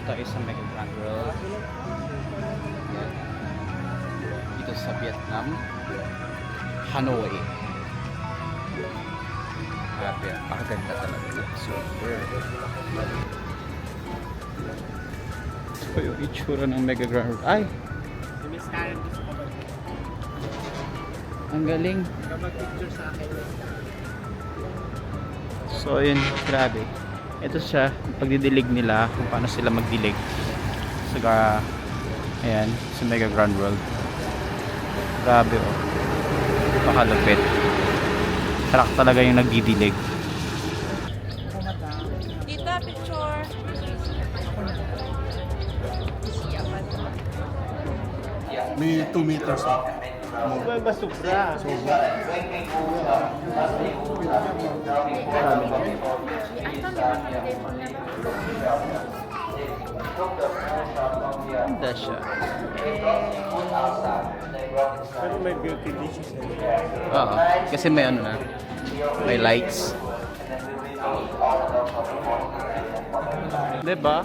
tayo sa Mega Grand World. Yan. Dito sa Vietnam, Hanoi. Grabe, pakaganda talaga. Super. Ito yung itsura ng Mega Grand World. Ay! Ang galing. So yun, grabe. Ito siya, pagdidilig nila, kung paano sila magdilig. Saka, ayan, sa Mega Grand World. Grabe oh. Pakalupit. Truck talaga yung nagdidilig. Tita, picture. May 2 meters. Ay, basura. Ganda siya. Pero may beauty dishes. Oo, kasi may ano na, may lights. Diba?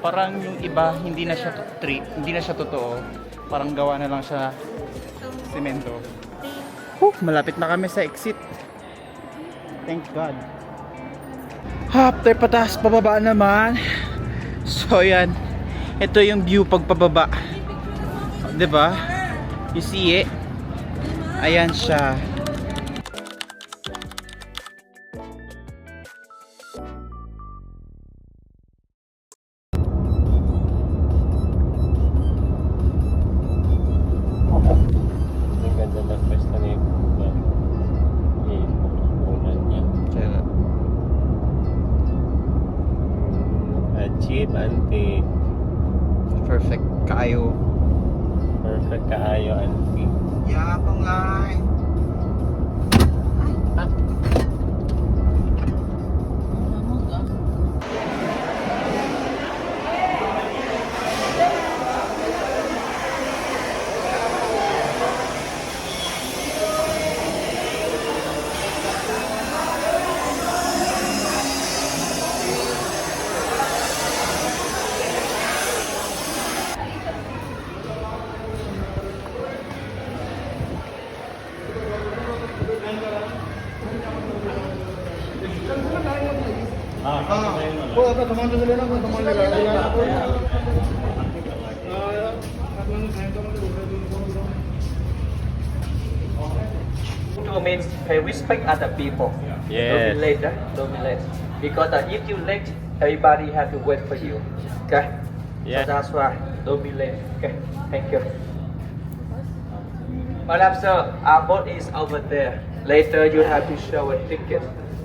Parang yung iba hindi na siya hindi na siya totoo. Parang gawa na lang siya semento. Malapit na kami sa exit. Thank God. After pataas pababa naman. So yan. Ito yung view pag pababa. 'Di ba? You see it? Ayan siya. Ang ganda ng pesta ni Kuba. Ipunan niya. Achieve, auntie. Perfect kayo. Perfect kaayo, auntie. Yapang ay. To means respect other people. Yes. Don't be late, don't be late. Because if you late, everybody have to wait for you. Okay? Yeah. So that's why don't be late. Okay. Thank you. Madam sir, our boat is over there. Later you have to show a ticket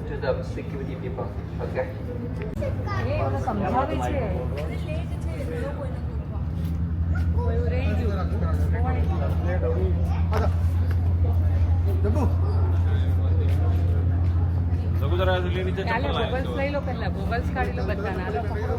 to the security people. Okay? Googles લઈ લો પહેલા ગૂગલ્સ કાઢી લો બધાના હાલો પકડો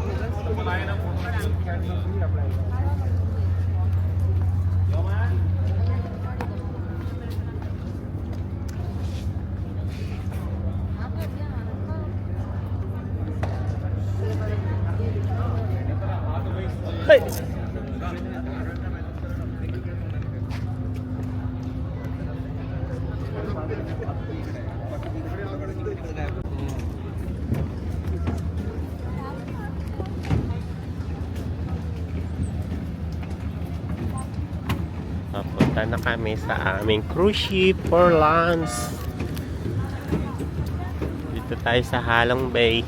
Papunta na kami sa aming cruise ship for lunch. Dito tayo sa Halong Bay.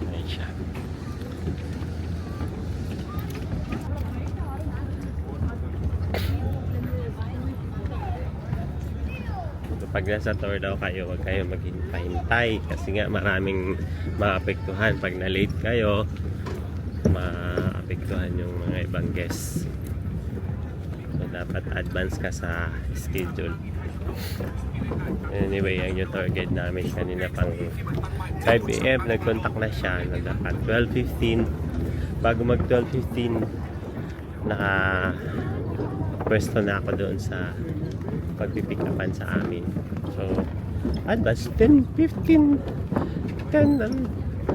Ayan siya. Pag nasa tour daw kayo, huwag kayo maghintay-hintay kasi nga maraming maapektuhan. Pag na-late kayo, maapektuhan yung mga ibang guests. So dapat advance ka sa schedule. Anyway, ang yung tour guide namin kanina pang 5 AM nag-contact na siya na dapat 12:15. Bago mag 12:15 naka pwesto na ako doon sa pagpipikapan sa amin. So advance 10, 15, 10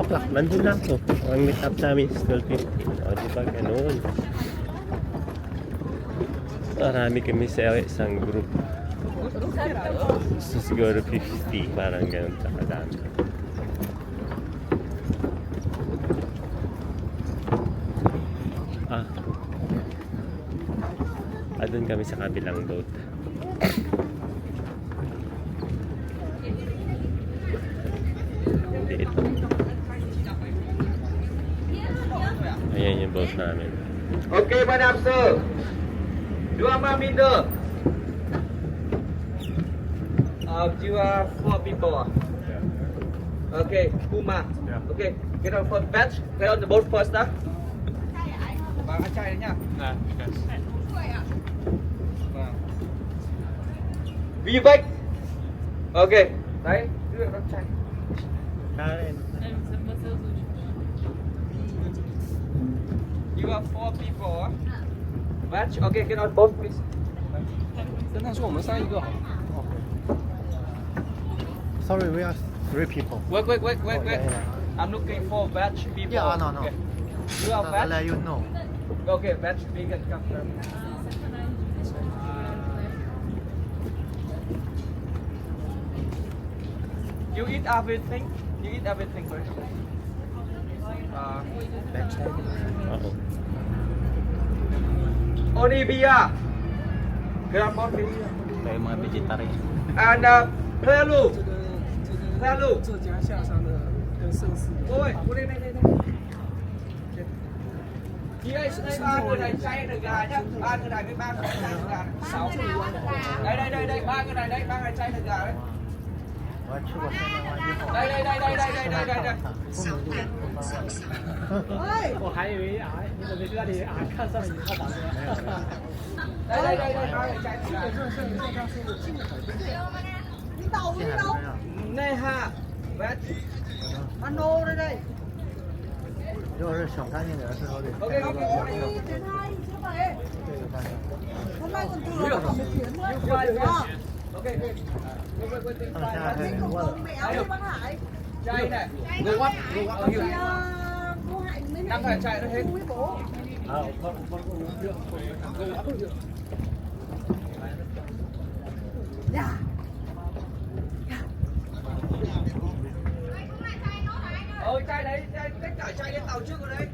o'clock, nandun na ako. Ang meet up namin is 12:15. O, di ba ganun? Marami kami sa isang group. So, siguro 50, parang ganun sa kadami. Doon kami sa kabilang boat. Hindi ito. Ayan yung boat namin. Okay, Madam Sir. 2 meter. You are 4 people. Okay, Puma. Okay, get on first batch. Get on the boat first, huh? Bạn ăn chay đấy nhá. Vivek. Okay. Đấy, đưa nó chay. You are 4 people. Batch. Okay, get on boat, please. 侦探说我们上一个好。 Sorry, we are 3 people. Wait. I'm looking for batch people. Yeah, no. Okay. You are I'll batch. let you know. Okay, batch vegan come from. You eat everything. You eat everything first. Oo. Only beer. Get on board, please. Kayo mga vegetarian. And Pelu. 浙江下山的跟盛世有 Ôi, đây. Chị ơi, đây 3 người này chay được gà nhá. 3 người này với 3 người chay được gà. 6. Đây, 3 người này đây, 3 người chay được gà đấy. 我还吃过酸梅花之后， đây. 我还以为你怎么在那里看上了一套房子？ đây, 3 người chay được gà. 现在怎么样？ Này ha. Batch. 如果是选干净点的，最好得 Ok. 这个干净。 Ok. 他们现在是多的。 Chay này. Người quắt. Nhiều. 5 thằng chay nó hết. Ôi chai đấy, tất cả chai lên tàu trước rồi đấy.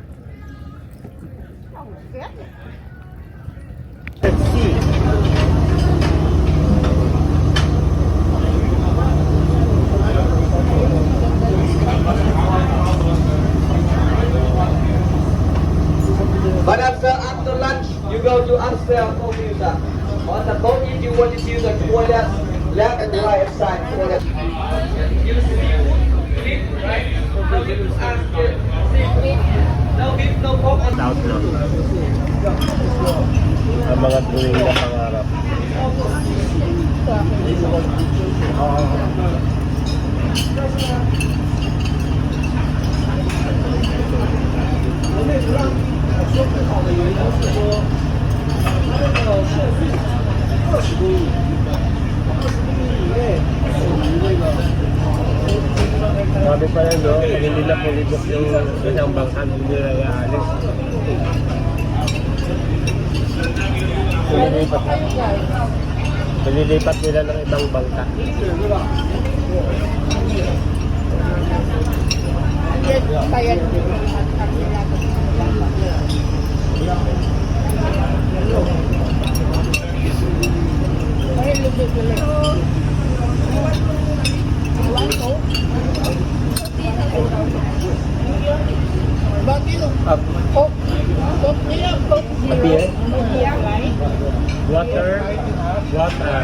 Madam sir, after lunch, you go to upstairs for visa. On the boat, if you want to use the toilet, left and right side toilet. Use sleep, right? No need to ask it. No beef, no pork. Doubt no. Ang mga tuwing na pangarap. Sabi pa rin, no? Pag hindi na pulibok yung isang bangkan, hindi nila i-alis. Nililipat nila ng ibang bangka. Beer? Water? Water.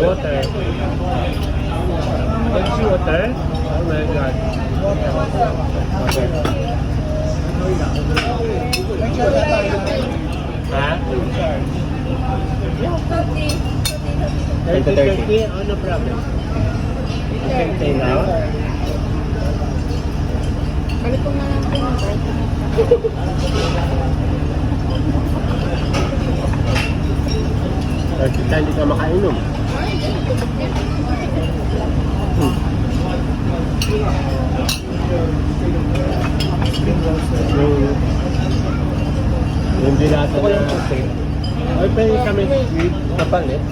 Water. Let's see water. Oh my god. Okay. Ha? 30. Oh, no problem. You can say now. Balik ko na lang po ng Kita hindi ka makainom. Gusto ko yung puti. Ay, pwede kami kapalit.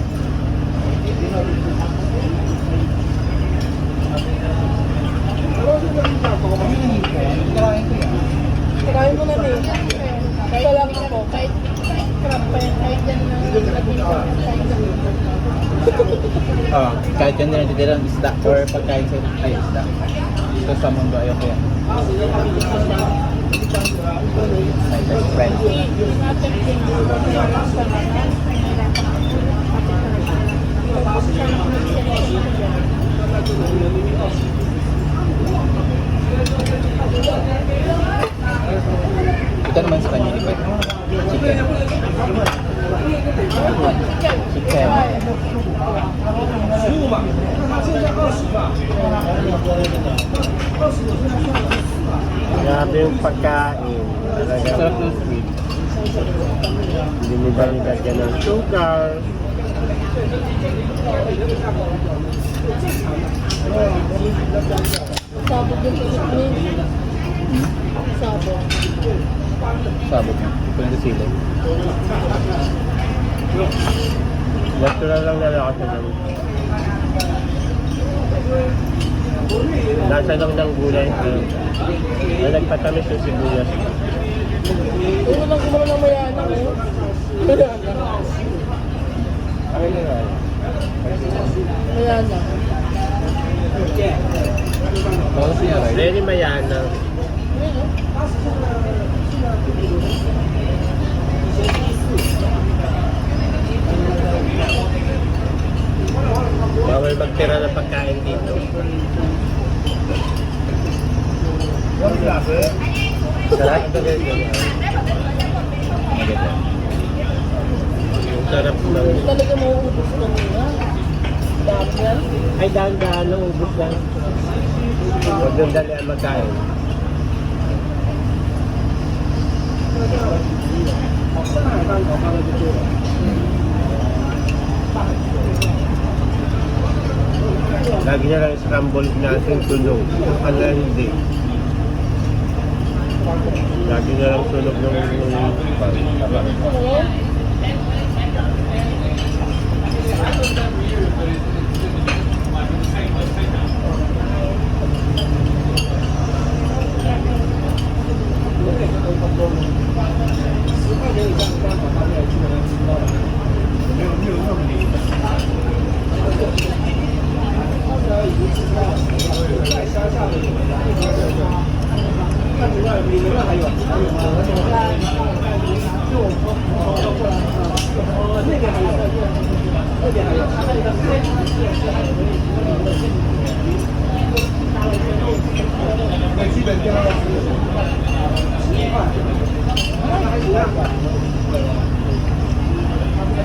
Kakain mo na rin. Ito lang ako. Kahit crab pa yan. Kahit yan na Kahit yan na natitira ng isda or pagkain sa isda. Ito sa mundo, ayoko yan. My best friend. Ito naman sa kanya, di ba? Chicken. Chicken. Grabe yung pagkain. Talaga. Sarap ng sweet. Hindi mo ba nilagyan ng sugar? sabog yung pagkain. Sabog. Sabog niya. Ito yung sili. Natural lang nalakasan ng nasa lang ng gulay. Na nagpatamis yung sibuyas. Ulo lang kumano ng mayanang eh. Mayanang. Bakit siya, right? Very mayana. Bawal magtira ng pagkain dito. Sarap ba ganyan? Maganda. Yung sarap ng... Talaga mauubos ko nila. Dami yan. Ay, dahan-dahan lang, ubus lang. Huwag yung dali ang magkain. Lagi na lang scramble natin sunog. Ano hindi. Lagi na lang sunog ng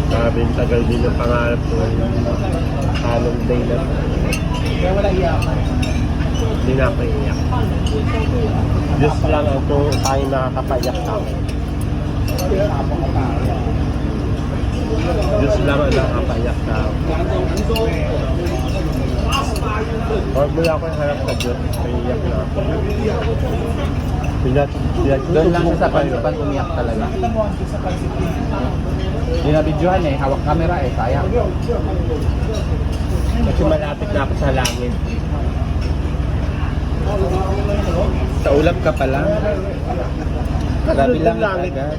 Sabi yung tagal din ng pangarap ko. Halong day na. Kaya wala iyakan. Hindi na ako iiyak. Diyos lang ang kung tayo nakakapayak sa akin. Diyos lang ang nakakapayak sa akin. Huwag mula ako yung harap sa Diyos. Iiyak na ako. Doon lang siya sa pansipan umiyak talaga. Hindi na videohan eh, hawak camera eh, sayang. Kasi malapit na ako sa langit. Sa ulap ka pa lang. Grabe lang Langit. agad.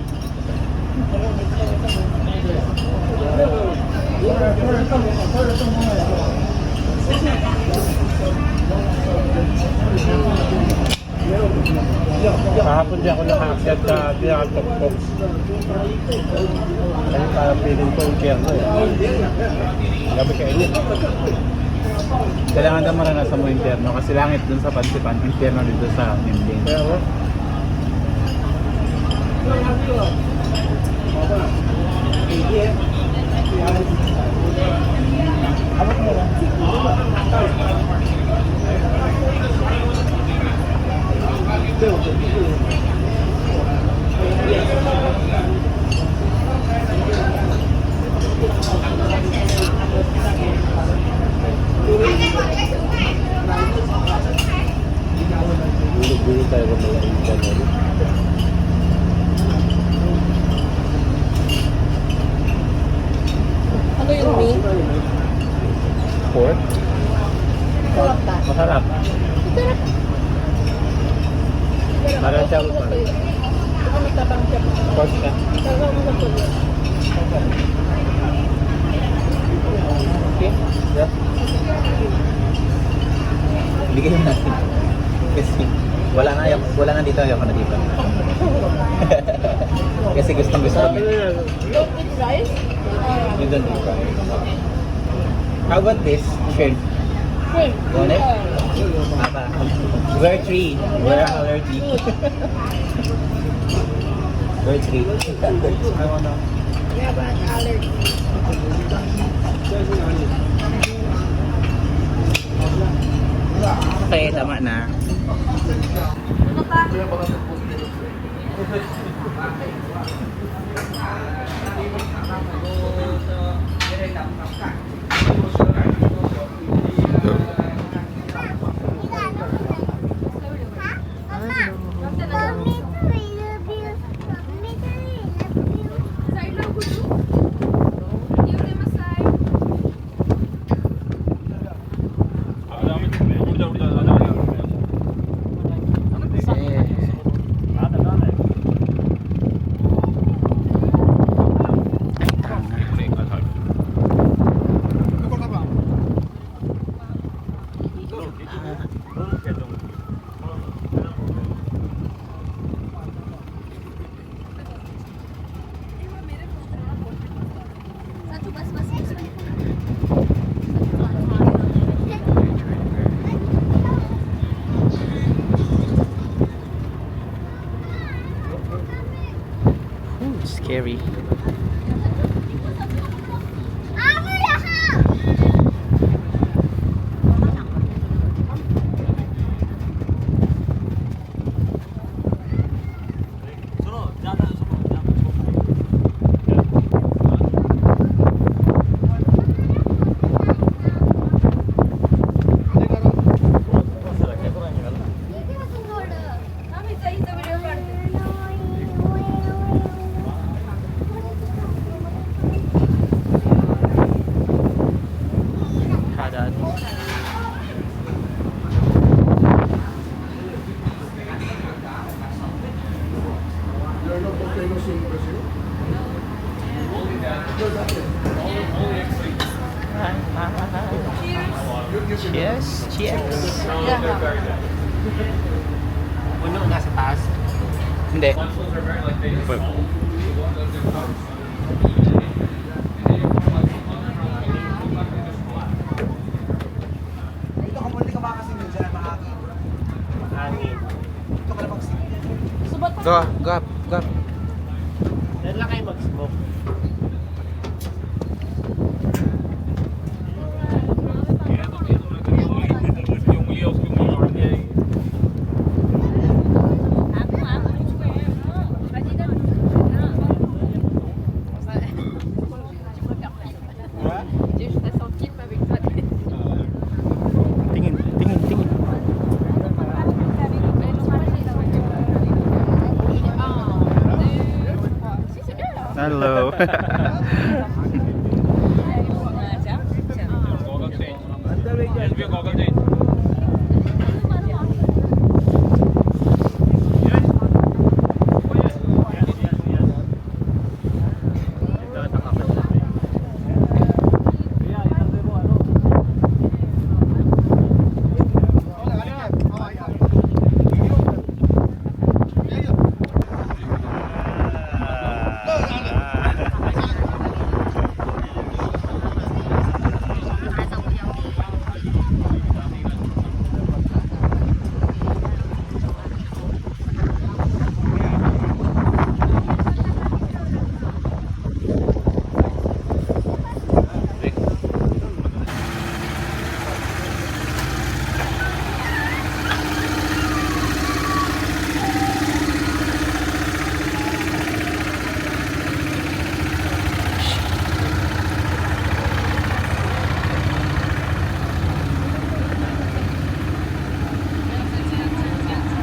Kahapon di ako nakaakyat sa pinakatok-tok. Kasi parang feeling ko yung kierno eh. Gabi ka init. Kailangan na maranasan mo yung interno kasi langit dun sa pansipan, interno dito sa Nimling. Kaya mo? Bulog-bulog tayo ng mga interno. Masarap. Parang siya ko parang. Baka matabang siya. Pork ka. Talaga mo sa tuloy. Okay? Yeah. Bigay mo natin. Kasi wala na dito, ayoko na dito. Kasi gustong gusto Sabi ko. na yan. Don't eat rice? You don't eat rice. How about this? Shrimp. Shrimp. Want it? Aba. We're three. We're allergy. We're three. I wanna. We have an allergy. Okay, tama na. Scary. Cheers. Cheers. Puno nasa taas. Hindi. Dito ka muli ka makasingin dyan, mahangin. Hangin. Dito ka na magsingin. Go. Diyan lang kayo mag-smoke. Tingin. Hello.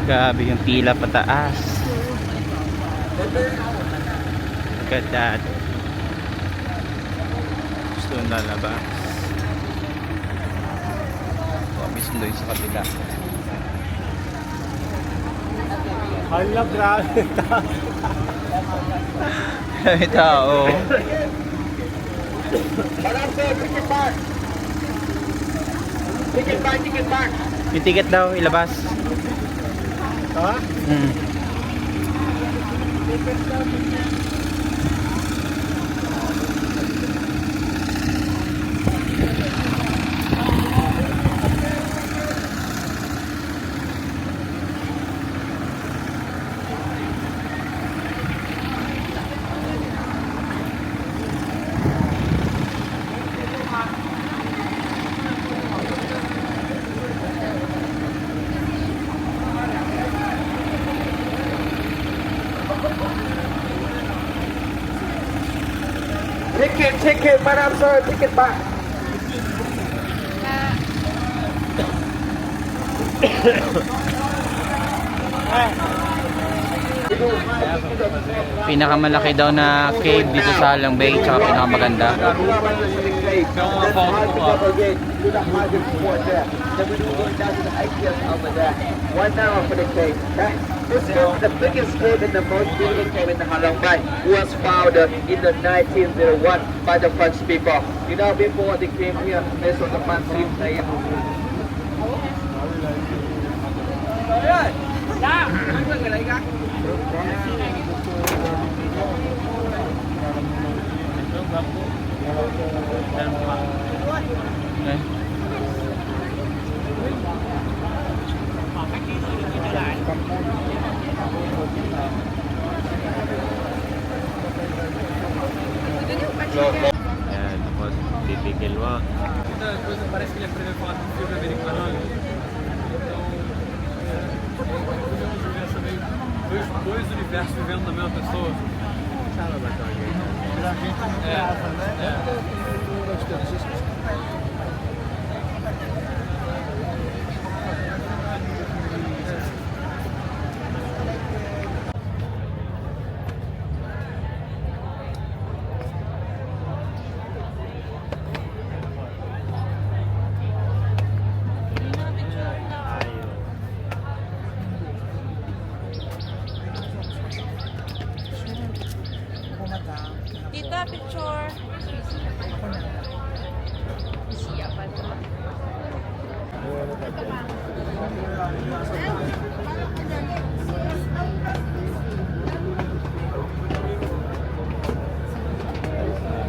Grabe yung pila pataas. Look at that. Gusto nung lalabas. service doon sa kabila. Hala, grabe. May tao. Madam sir, ticket back. Ticket back, ticket back. Yung ticket daw, ilabas. Ha? Hmm. Ticket, madam sir, ticket back. Pinakamalaki daw na cave dito sa Halong Bay, tsaka pinakamaganda. One hour for the cave. This is the biggest cave and the most beautiful cave in the Halong Bay. Was founded in the 1901 by the French people. You know, before they came here, this was the French people. Eh. Ayan, tapos titigil mo. Muita coisa parece que ele aprendeu a falar com filme americano. Então, podemos ver essa meio dois universos vivendo na mesma pessoa. Sama ba ito? Tita, picture.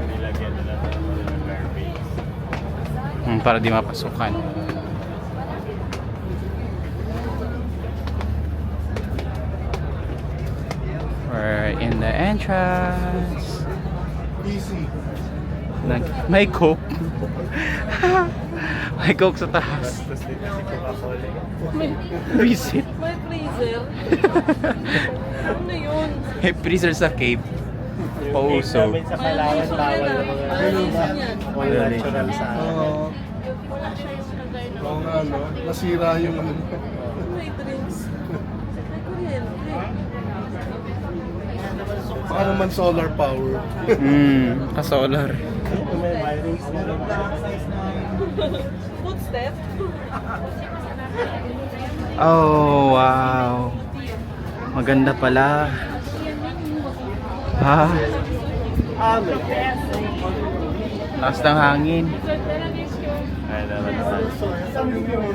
Nilagyan nila ng mga garbage. Para di mapasukan. We're in the entrance. Easy. May coke. May coke sa taas. Tapos dito si Coca-Cola. Visit. May freezer. Ano yun? May freezer sa cave. Pauso. Sa Palawan, bawal ng mga Wala natural sa Oo. Oo nga, no? Nasira yung ano. May drinks. May kuryente. Baka naman solar power. Ka-solar. May wirings na rin. Footstep. Oh, wow. Maganda pala. Ha? Lakas ng hangin. Ay, naman naman.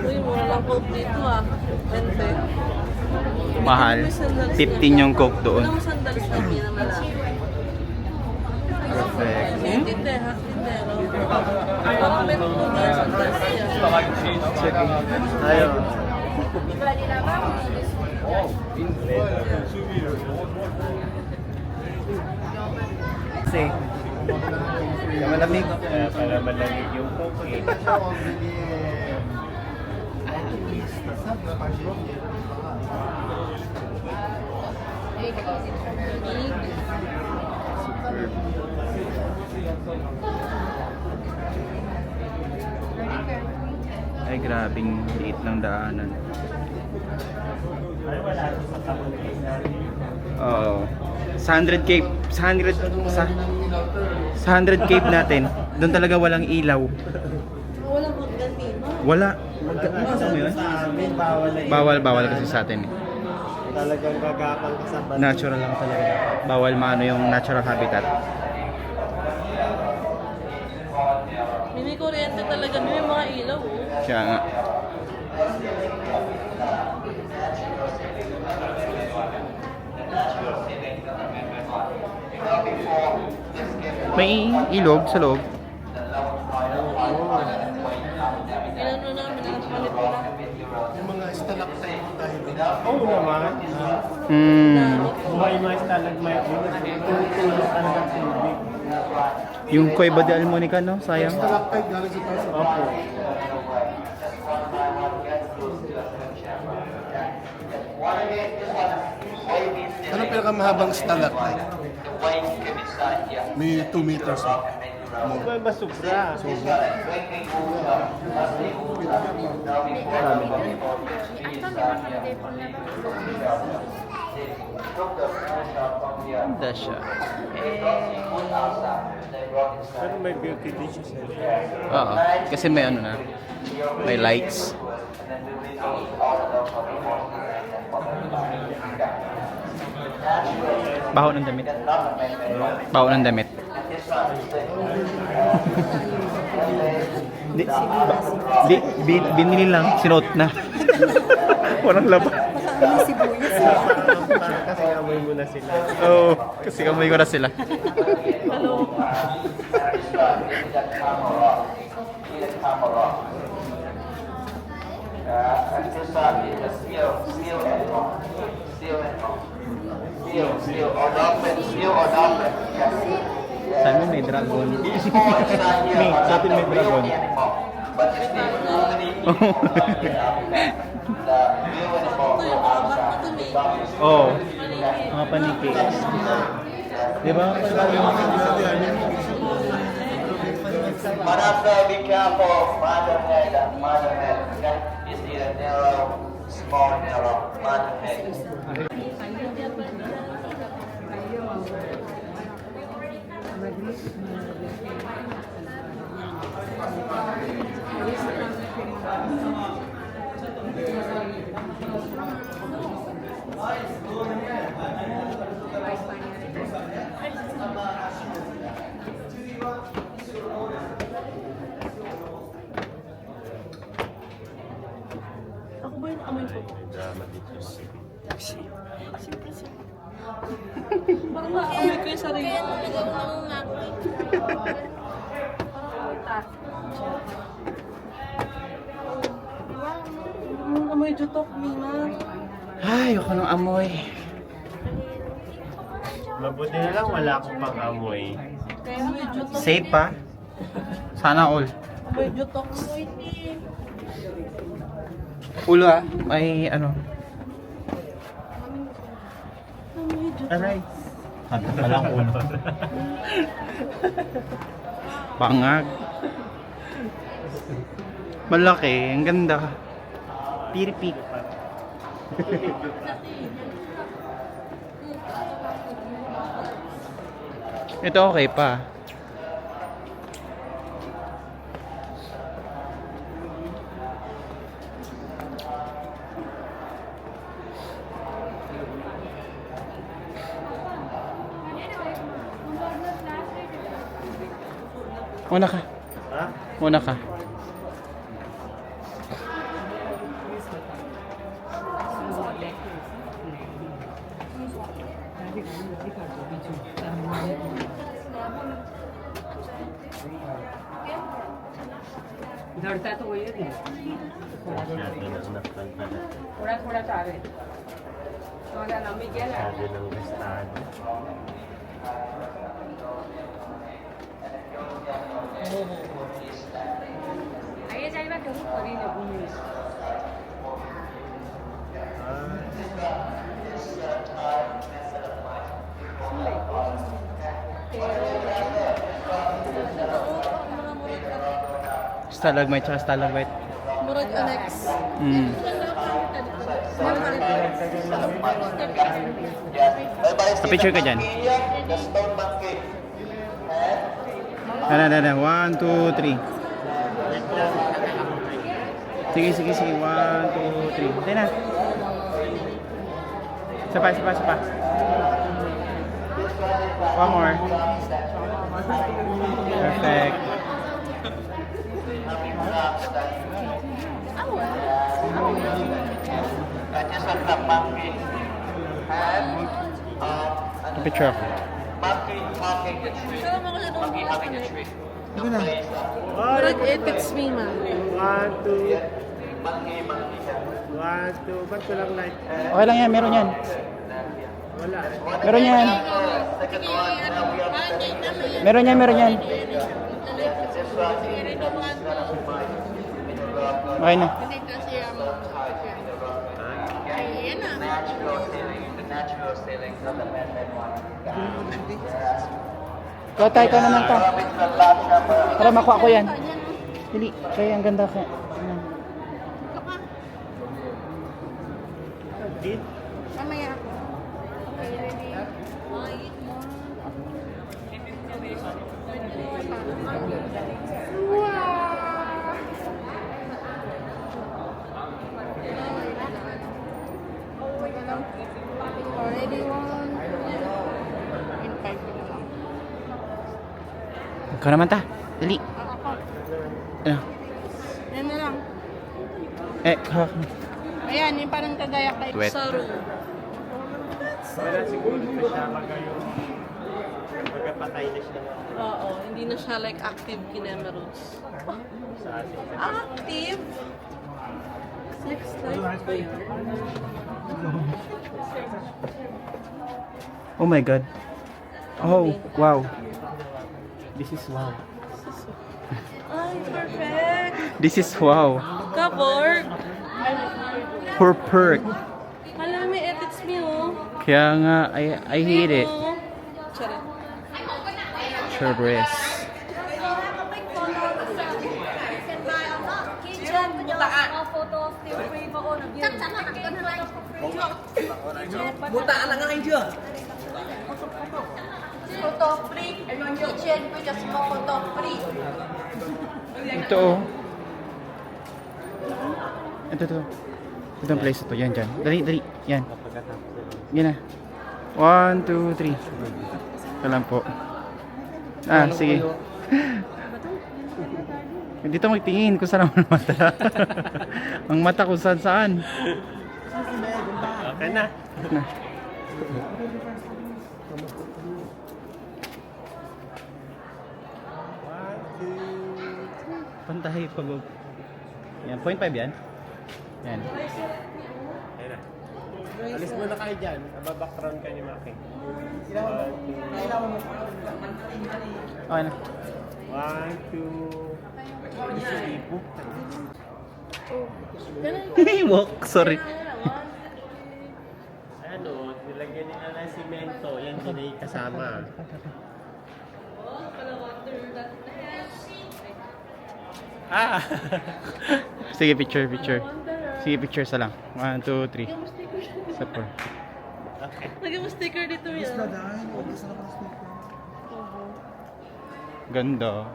Uy, mura lang coke dito ah. 20. Mahal. 15 yung coke doon. Anong sandals na pinamala? Perfect. Tinte, ha? Tintero. Parang may tutuloy yung sandals niya. Ayaw. Kasi, malamig. Kaya pala malamig yung coke eh. Ay, grabing liit ng daanan. Oo. Sa 100 cave, sa 100 cave natin, doon talaga walang ilaw. Walang hanggan dito. Wala. Nasa mo yun? Sa amin, bawal na yun. Bawal kasi sa atin eh. Talagang gagapang ka sa banda. Natural lang talaga. Bawal maano yung natural habitat. May kuryente talaga, may mga ilaw oh. Kaya nga. May ilog sa loob. Ilan na namin ang palit nila. Oo naman. May mga stalagmite mo. Tutulog talaga tubig. Yung Cueva de Almonica, no? Sayang. Opo. Ano pinakamahabang stalactite? May 2 meters. May basubra. Ganda siya. Pero may beauty din siya sa Oo. Kasi may ano na. May lights. Baho ng damit. Baho ng damit. Binili lang. Sinuot na. Walang laban. kasi amoy mo na sila. Oo. Kasi kamay ko na sila. Sa amin may dragon. Sa atin may dragon. Ito yung mga bata dun eh. Oo. Mga paniki. Di ba? Manasa, be careful, mother head. Okay? You see the narrow, small narrow, mother head. Ako ba yung amoy ko? Drama dito. Parang naamoy ko yung sarili ko. Amoy jutok, Mina. Ay, ako ng amoy. Mabuti na lang wala akong pang-amoy. Kaya amoy jutok. Safe pa? Sana all. Amoy jutok. Ulo ah. May ano. Amoy jutok. Aray. Kanta pa lang ulo. Bangag. Malaki. Ang ganda. Piripik. Ito okay pa. Una ka. Ha? Una ka. दौड़ता तो वही है Masyado nang nakpan pala. थोड़ा थोड़ा चाह रहे हमारा नाम ही क्या है Masyado nang gastado. आइए जाइए कहीं करी लगूंगी Stalagmite tsaka stalagmite. Murag Alex. Pa-picture ka dyan. The stone monkey. Dada. 1, 2, 3. Sige, sige, sige. 1, 2, 3. Tayo na. Isa pa, isa pa, isa pa. One more. Perfect. Picture ako. Parang ethics me, man. 1, 2. 1, 2. Ba't ko lang like? Okay lang yan, meron yan. Wala. Meron yan. Meron yan, meron yan. Okay na. Hindi kasi ayan na. Ikaw tayo, ikaw naman ka. Para makuha ko yan. Dili, kaya ang ganda ka. Mamaya ako. Okay, ready? Already one. In 5 na lang. Ikaw naman ta. Dali. Ako. Ano? Yan na lang. Hawak mo. Ayan, yung parang kagaya kay Wet. Saru. Wala siguro siya magayon. Magkapatay na siya. Oo, hindi na siya like active kinemerals. Sa atin. Active? Sex life ba yun? Oh my God. Oh, wow. This is wow. Ay, perfect! This is wow. Kaborg! For perk. Hala, may ethics me, oh. Kaya nga, I hate it. Oh. Charit. Churres. Butaan lang ang idea. Photo free. Kitchen ko just mo photo free. Ito oh. Ito. Ito ang place ito. Yan, dyan. Dali, dali. Yan. Yan na. 1, 2, 3. Ito lang po. Sige. Dito magtingin kung saan ang mata. Ang mata kung saan saan. Okay na. Na. Pantay pag yan, 0.5 yan. Yan. Ayun na. Alis muna kayo dyan. Nababackground ka ni Maki. Okay na. 1, 2. Walk, sorry. Ano, nilagyan nila ng simento. Yan, hindi kasama. Sige, picture. Sige, picture sa lang. 1, 2, 3. Sa 4. Lagyan mo sticker dito yan. Ganda.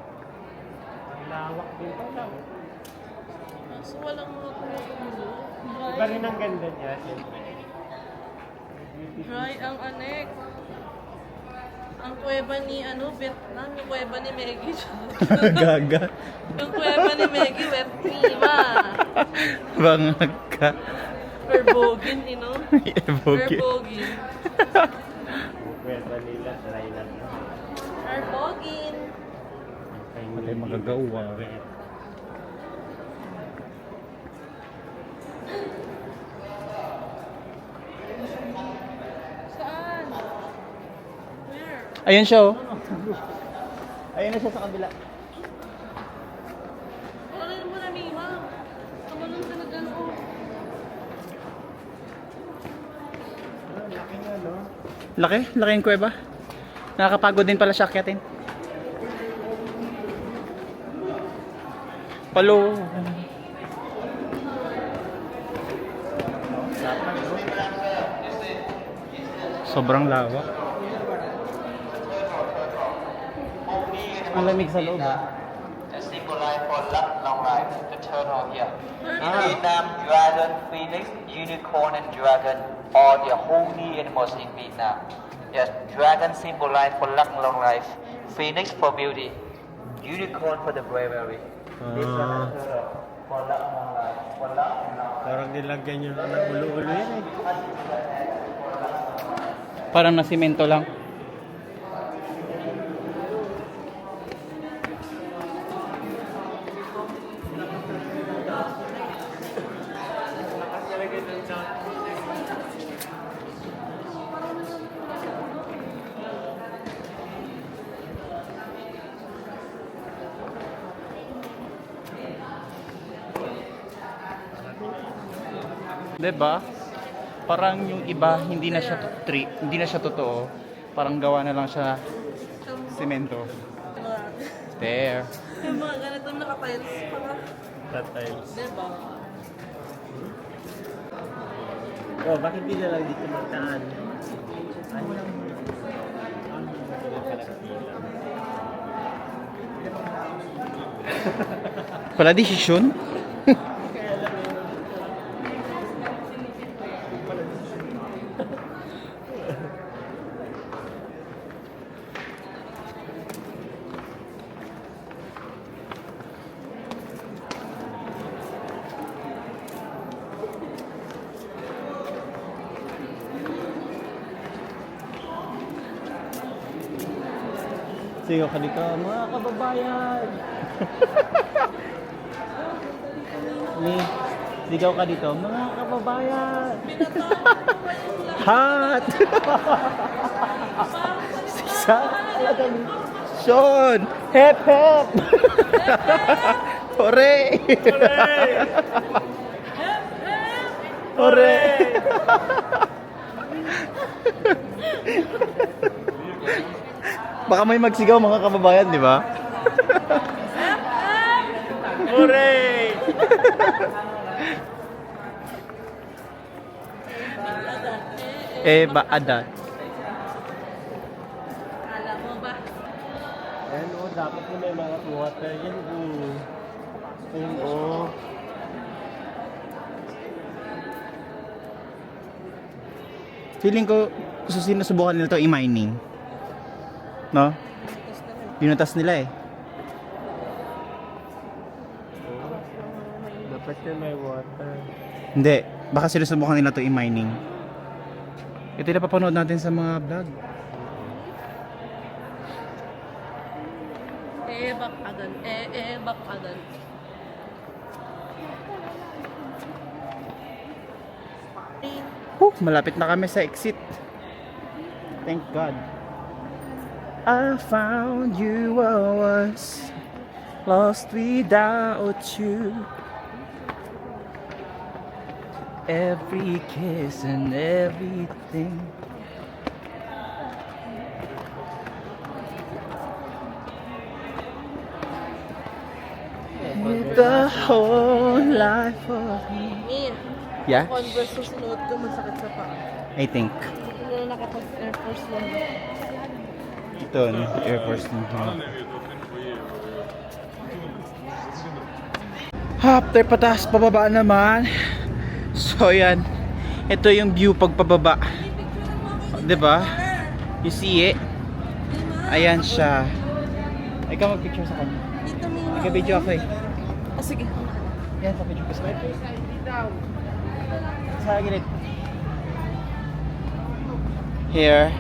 Lawak din pala. So, walang mga kumukulo. Iba rin ang ganda niya. Dry ang anek. Ang kuweba ni Vietnam, yung kuweba ni Maggie. Gaga. Yung kuweba ni Maggie, Vietnam. Bangag ka. Herbogin, Evoke. Herbogin. Pwede nila, try lang. Herbogin. Patay magagawa. Saan? Where? Ayun siya oh. Ayun na siya sa kabila. Wala mo na, Mima. Kamalong talaga ako. Laki yung kuweba. Nakakapagod din pala siya akyatin. Palo. Sobrang lawak. Ang lamig sa loob. Single line for left long right to turn on here. Vietnam, dragon, phoenix, unicorn, and dragon are the holy animals in Vietnam. Yes, dragon symbolize for luck and long life, phoenix for beauty, unicorn for the bravery. This one is for luck and long life, for luck and long life. Parang nilagyan nyo ng ulo-ulo yan eh. Parang nasimento lang. Diba? Parang yung iba hindi na siya hindi na siya totoo. Parang gawa na lang siya semento. There. Yung mga ganitong nakatiles para, Tiles. diba? Oh, bakit di na lang dito magtaan? Pala desisyon? Sigaw ka dito, mga kababayan! Sigaw ka dito, mga kababayan! Hot! Sisa! Sean! Hep hep! Hore! Hore! Baka may magsigaw mga kababayan, di ba? Hooray! Adat. Alam mo ba? Ayan o, dapat mo may mga water yan o. Ayan o. Feeling ko, sinusubukan nila to i-mining. No? Binutas nila eh. Dapat yan may water. Hindi. Baka sinusubukan nila to i-mining. Ito yung napapanood natin sa mga vlog. Bak adan. Bak adan. Malapit na kami sa exit. Thank God. I found you, I was lost without you. Every kiss and everything. The whole life of me. Yeah, Converse yung sinuot ko, masakit sa paa. I think. Hindi na nakapag-Air Force lang. Ito, no? Air Force One. After pataas, pababa naman. So, yan. Ito yung view pag pababa. Diba? You see it? Ayan siya. Ikaw mag-picture sa kanya. Dito may Nag-video ako eh. sige. Yan, sa picture ko sa sa gilid. Here.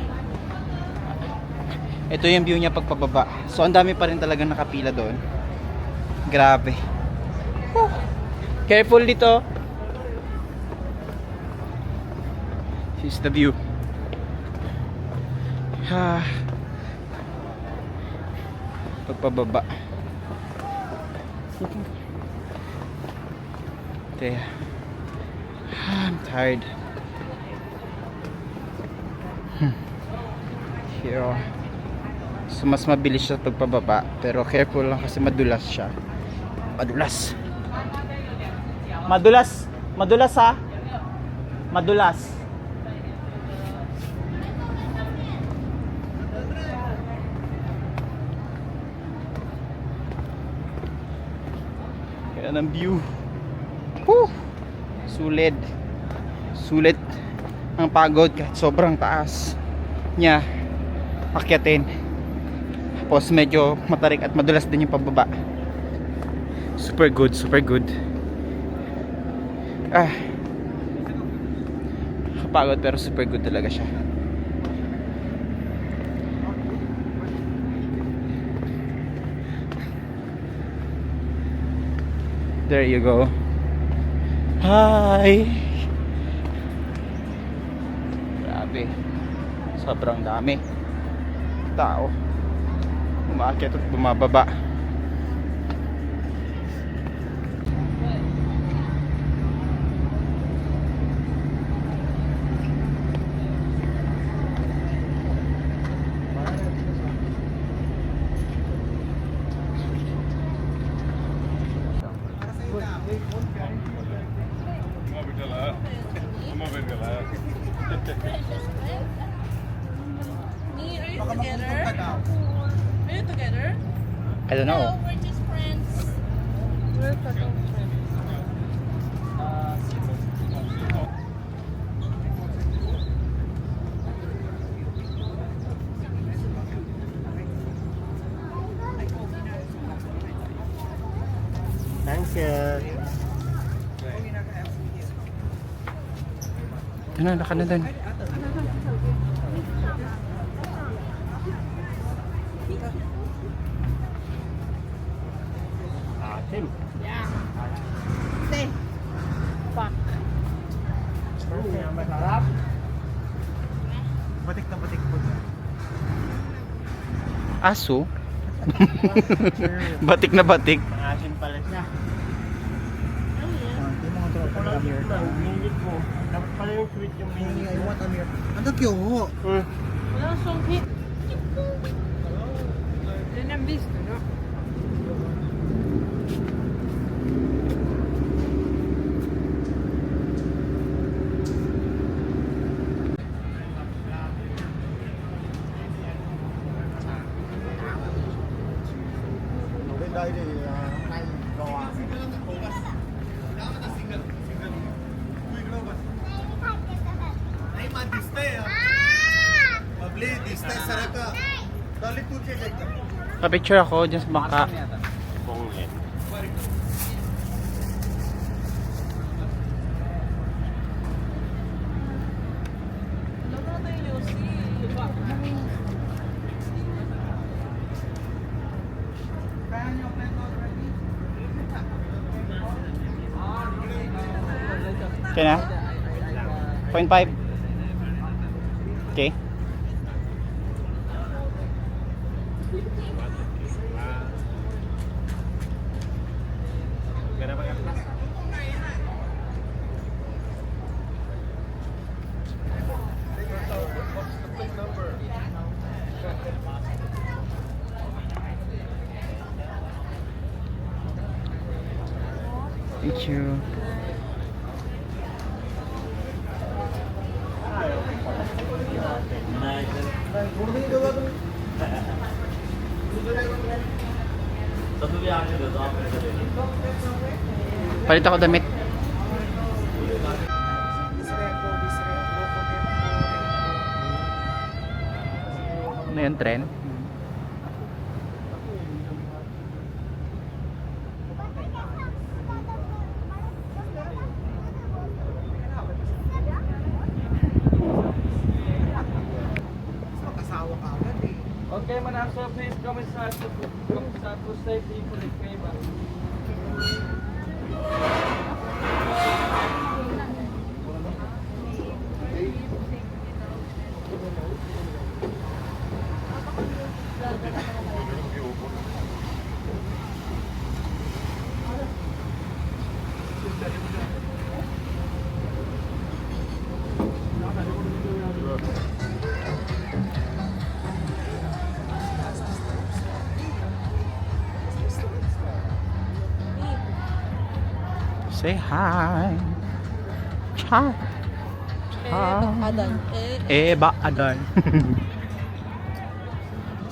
Ito yung view niya pag pababa. So, ang dami pa rin talagang nakapila doon. Grabe. Whew. Careful dito. Here's the view. Pagpababa. There. I'm tired. Here. So, mas mabilis siya pagpababa. Pero careful lang kasi madulas siya. Madulas. Madulas. Madulas ha. Madulas. Yan ang view. Whew! Sulit ang pagod kahit sobrang taas niya akyatin. Tapos medyo matarik at madulas din yung pababa. Super good. Kapagod pero super good talaga siya. There you go. Hi! Grabe. Sobrang dami tao. Umaakyat at bumababa. Me, are you together? Are you together? I don't know. We're just friends. We're total friends. Thanks, sir. Ano, naka na dun. Tim. Stay. Fuck. Batik na batik po. Aso? Batik na batik. Asin pala siya. Hindi mo ito pa kami. Minit mo. Dapat pala yung sweet yung minit mo. Ano kyo? Wala siyang hit. Yan ang visto, no? Đây thì nay rồi. Nay mà display à? Mabli display sarap ka. Dali po siya. Pa-picture ako dyan sa bangka. Bonglen. Okay na? 0.5. Okay. Thank you. Palit ako damit. Ano yung tren? Okay, Manasa, please come inside to safety for the favor. Say hi. Ciao. Adan. Adan.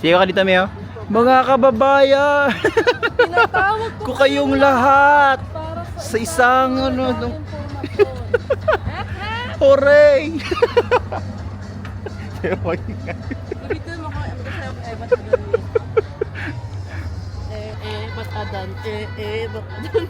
Sige ka dito, Mio. Mga kababayan. Tinatawag ko kayong lahat. para sa Sa isang ano nung Hooray! Dito mo ko, ba't adan? Ba't adan? Ba't adan?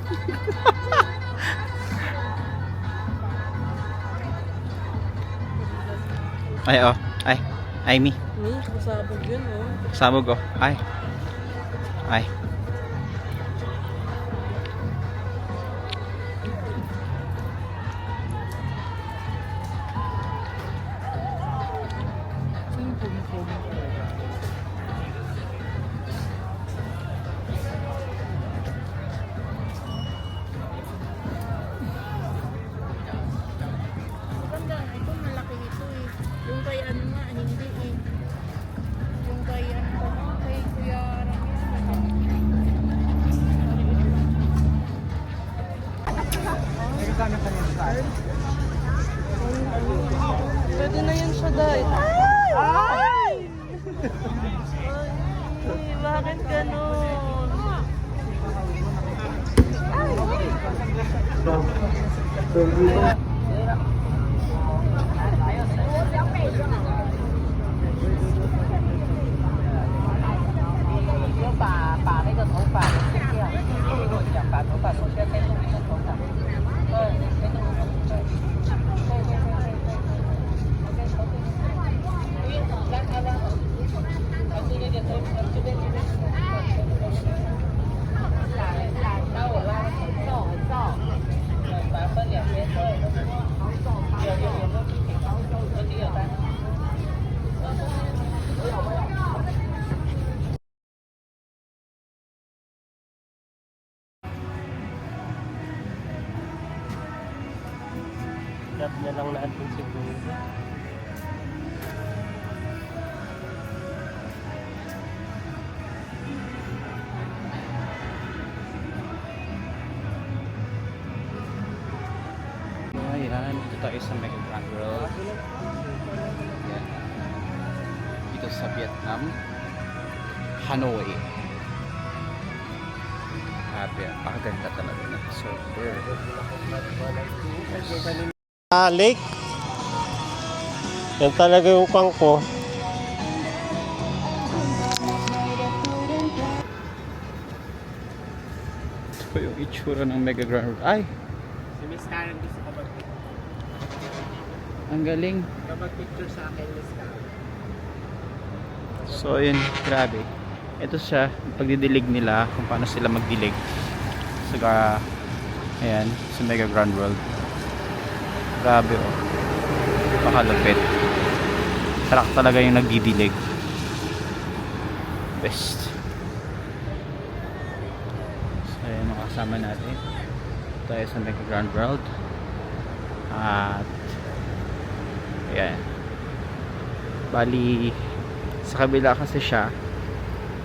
Ay, oh. Ay. Ay, me. Masabog yun, oh. Sabog, oh. Ay. Ay. Maganda, ito malaki ito eh. Yung kay ano nga, hindi eh. Yung kay ano pa nga, kay Kuya Pwede na yan siya dahil. Ay! Ay! Bakit ganun? Tap na lang natin siguro. Ayan, dito tayo sa Mega Grand World. Ayan. Dito sa Vietnam. Hanoi. Grabe, pakaganda talaga na. Super. Lake. Yan talaga yung kangko. Ito yung itsura ng Mega Grand World. Ay! Si Miss Karen gusto ko Ang galing. mag-picture sa akin, Miss Karen. So yun, grabe. Ito siya, pagdidilig nila, kung paano sila magdilig. Saka, ayan, sa Mega Grand World. Grabe, oh. Pakalupit. Truck talaga yung nagdidilig. Best. So ayan, mga kasama natin. Tayo sa Mega Grand World. At ayan. Bali, sa kabila kasi siya.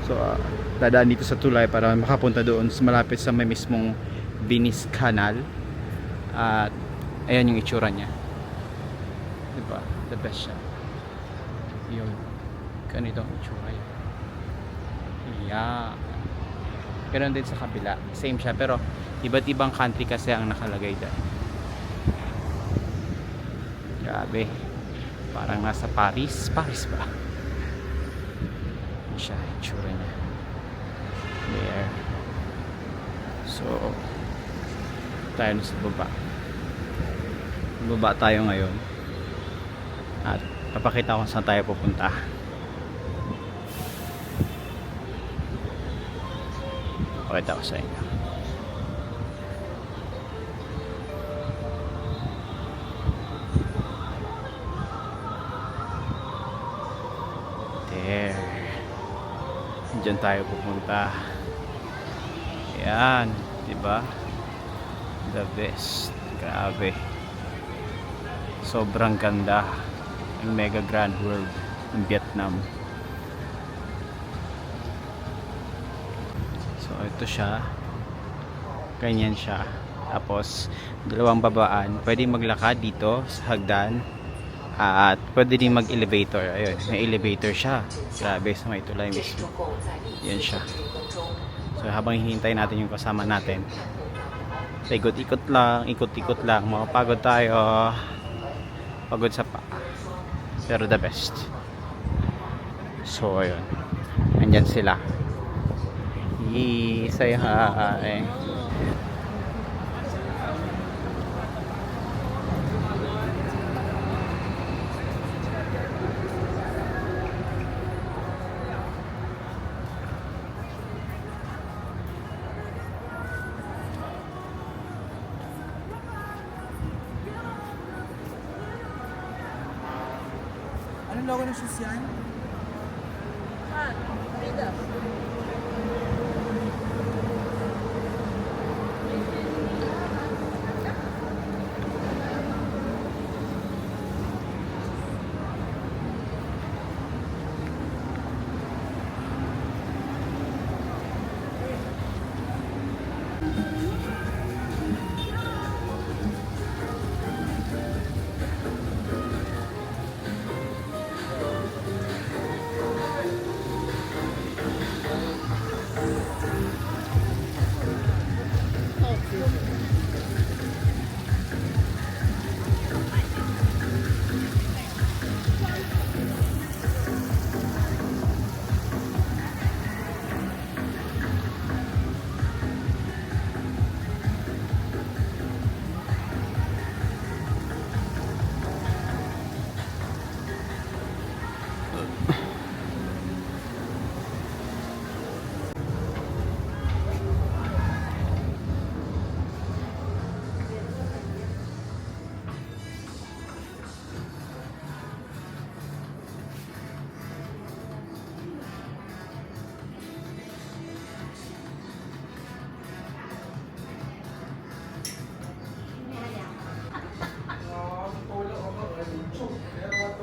So, dadaan dito sa tulay para makapunta doon sa malapit sa may mismong Venice Canal. At ayan yung itsura niya. Diba? The best siya. Yun. Ganito ang itsura niya. Yeah. Ganun din sa kabila. Same siya pero iba't ibang country kasi ang nakalagay dyan. Grabe. Parang nasa Paris. Paris ba? Yan siya. Itsura niya. There. So, tayo na sa baba. Baba tayo ngayon. At papakita ko saan tayo pupunta. Papakita ko sa inyo. There. Diyan tayo pupunta. Yan, di ba? The best. Grabe. Sobrang ganda ang Mega Grand World ng Vietnam. So ito siya. Ganyan siya. Tapos dalawang babaan. Pwede maglakad dito sa hagdan. At pwede din mag-elevator. Ayun, may elevator siya. Grabe, sa may tulay mismo. Yan siya. So habang hinihintay natin yung kasama natin, Ikot-ikot lang, ikot-ikot lang. Mapagod tayo. Pagod sa pa. Pero the best. So, ayun. Andyan sila. Yee, say hi. Anong logo ng shoes yan?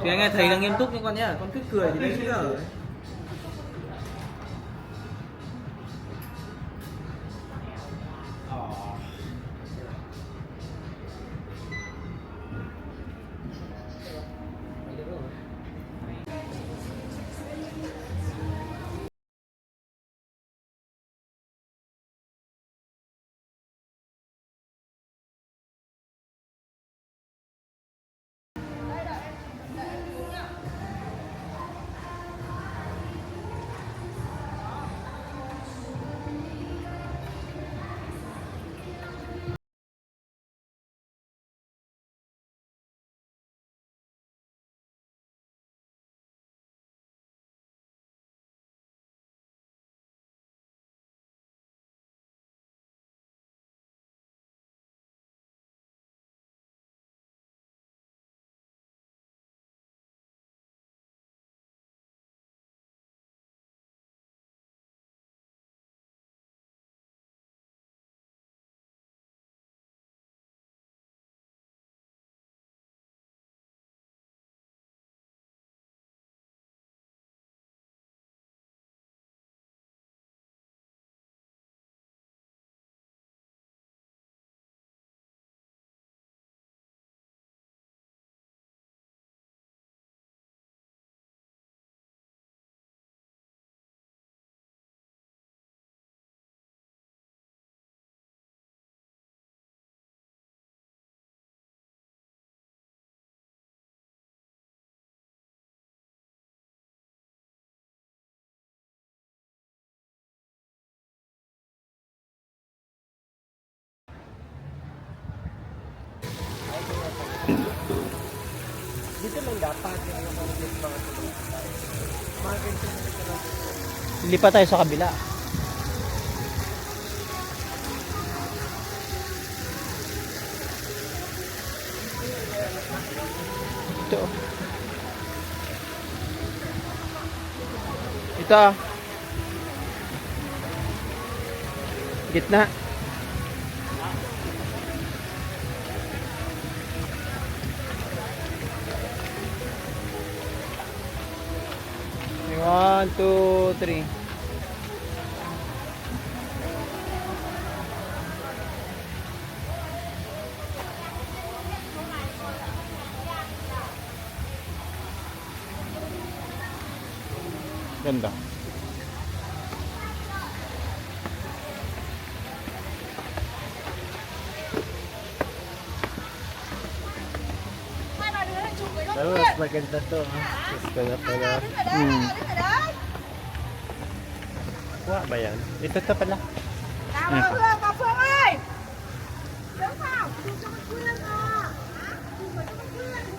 Thì anh nghe thầy là nghiêm túc nhưng con nhá, con cứ cười thì đấy chứ ở. Lipat tayo sa kabila. Ito. Ito. Gitna. One, two, three. Ganda. Pero mas maganda to. Mas ko na. Kuha ba yan? Ito to pala.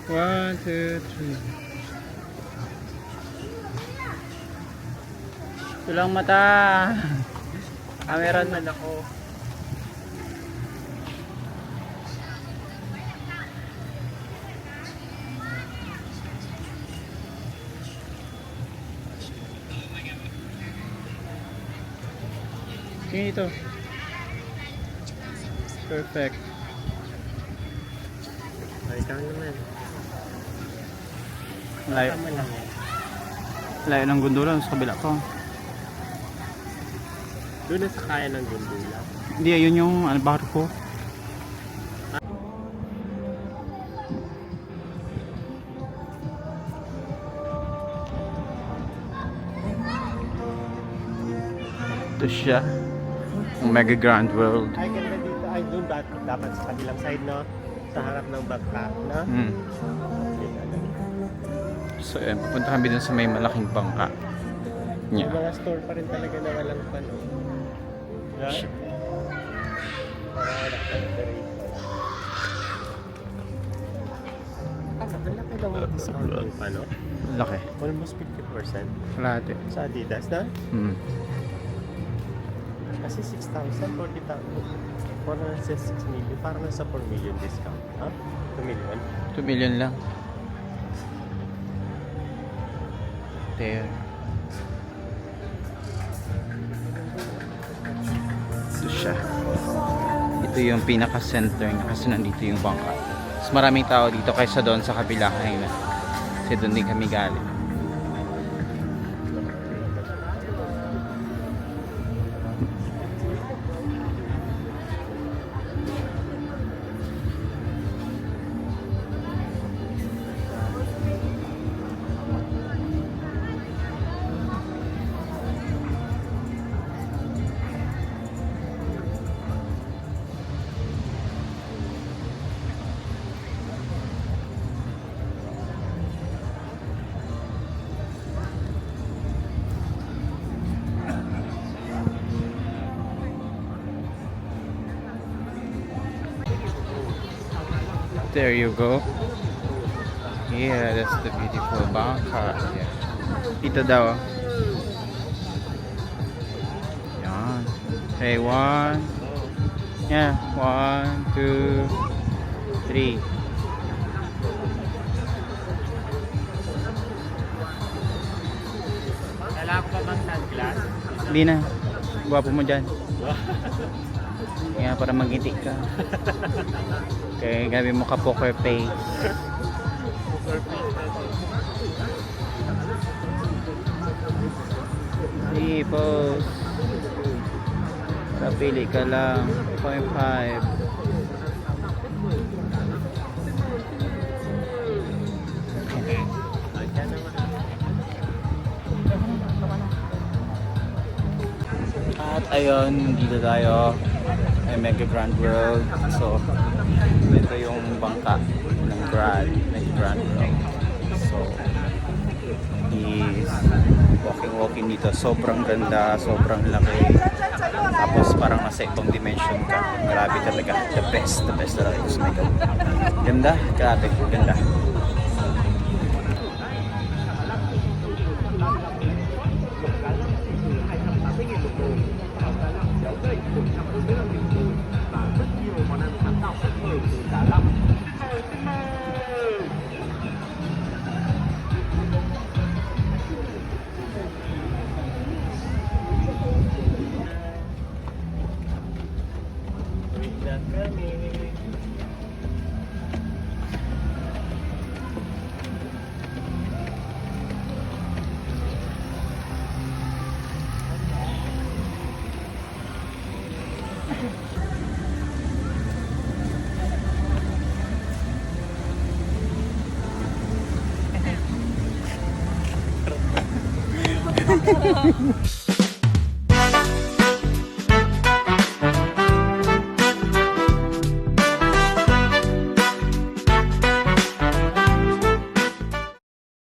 One, two, three. Tulang mata. Camera na ako. Tingin ito. Perfect. Ay, ikaw naman. Layo. Tama lang eh. Layo ng gondola sa kabila ko. Doon na sa kaya ng gundula. Hindi, ayun yung barko. Ito siya. Ang Mega Grand World. Ay, ganda dito. Ay, doon dapat sa kabilang side, no? Sa harap ng bangka, no? Hmm. So, ayan, pupunta kami dun sa may malaking bangka. May Yeah. mga store pa rin talaga na walang pano. Yeah? Para wala ka ng ang laki daw ang discount ng pano. Laki. Almost 50%. Kalahati. Sa Adidas na? Hmm. Kasi 6,000, 40,000. 406 million. Parang nasa 4 million discount. Ha? 2 million? 2 million lang. There. Ito siya. Ito yung pinaka-center niya kasi nandito yung bangka. Mas maraming tao dito kaysa doon sa kabila kanina. Kasi doon din kami galing. There you go. Yeah, that's the beautiful bangka. Yeah. Dito daw. Yan. Okay, 1. Yeah, 1, 2, 3. Kailangan ko pa bang sunglass? Hindi na. Gwapo mo dyan. Kaya para magitik ka. Okay, gabi mo ka poker face. Sige, pose. Kapili ka lang. 0.5. At ayun, dito tayo ay Mega Grand World. So, ito yung bangka ng Mega Grand World. So, is walking dito. Sobrang ganda, sobrang laki. Tapos parang nasa ibang dimension ka. Grabe talaga. The best talaga. Gusto mo ito. Ganda, grabe, ganda.